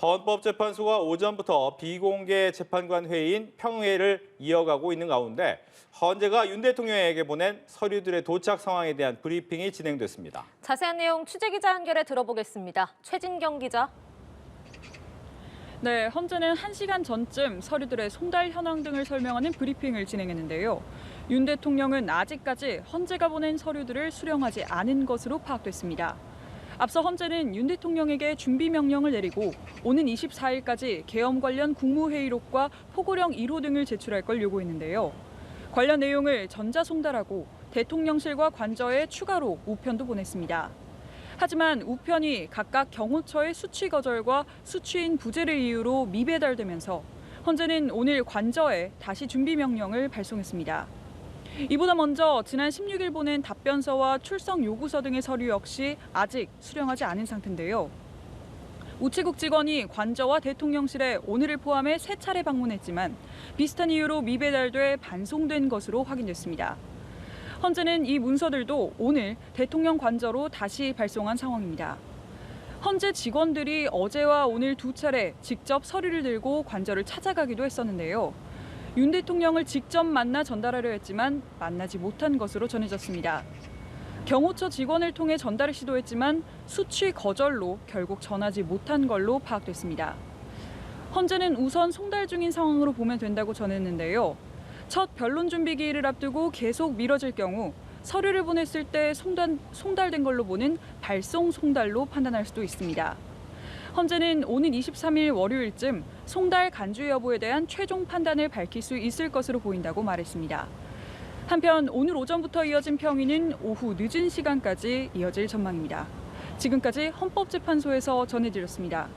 헌법재판소가 오전부터 비공개 재판관 회의인 평회를 이어가고 있는 가운데 헌재가 윤 대통령에게 보낸 서류들의 도착 상황에 대한 브리핑이 진행됐습니다. 자세한 내용 취재기자 연결해 들어보겠습니다. 최진경 기자. 네, 헌재는 1시간 전쯤 서류들의 송달 현황 등을 설명하는 브리핑을 진행했는데요. 윤 대통령은 아직까지 헌재가 보낸 서류들을 수령하지 않은 것으로 파악됐습니다. 앞서 헌재는 윤 대통령에게 준비 명령을 내리고 오는 24일까지 계엄 관련 국무회의록과 포고령 1호 등을 제출할 걸 요구했는데요. 관련 내용을 전자송달하고 대통령실과 관저에 추가로 우편도 보냈습니다. 하지만 우편이 각각 경호처의 수취 거절과 수취인 부재를 이유로 미배달되면서 헌재는 오늘 관저에 다시 준비 명령을 발송했습니다. 이보다 먼저 지난 16일 보낸 답변서와 출석 요구서 등의 서류 역시 아직 수령하지 않은 상태인데요. 우체국 직원이 관저와 대통령실에 오늘을 포함해 3차례 방문했지만 비슷한 이유로 미배달돼 반송된 것으로 확인됐습니다. 헌재는 이 문서들도 오늘 대통령 관저로 다시 발송한 상황입니다. 헌재 직원들이 어제와 오늘 2차례 직접 서류를 들고 관저를 찾아가기도 했었는데요. 윤 대통령을 직접 만나 전달하려 했지만 만나지 못한 것으로 전해졌습니다. 경호처 직원을 통해 전달을 시도했지만 수취 거절로 결국 전하지 못한 걸로 파악됐습니다. 헌재는 우선 송달 중인 상황으로 보면 된다고 전했는데요. 첫 변론 준비 기일을 앞두고 계속 미뤄질 경우 서류를 보냈을 때 송달된 걸로 보는 발송 송달로 판단할 수도 있습니다. 헌재는 오는 23일 월요일쯤 송달 간주 여부에 대한 최종 판단을 밝힐 수 있을 것으로 보인다고 말했습니다. 한편 오늘 오전부터 이어진 평의는 오후 늦은 시간까지 이어질 전망입니다. 지금까지 헌법재판소에서 전해드렸습니다.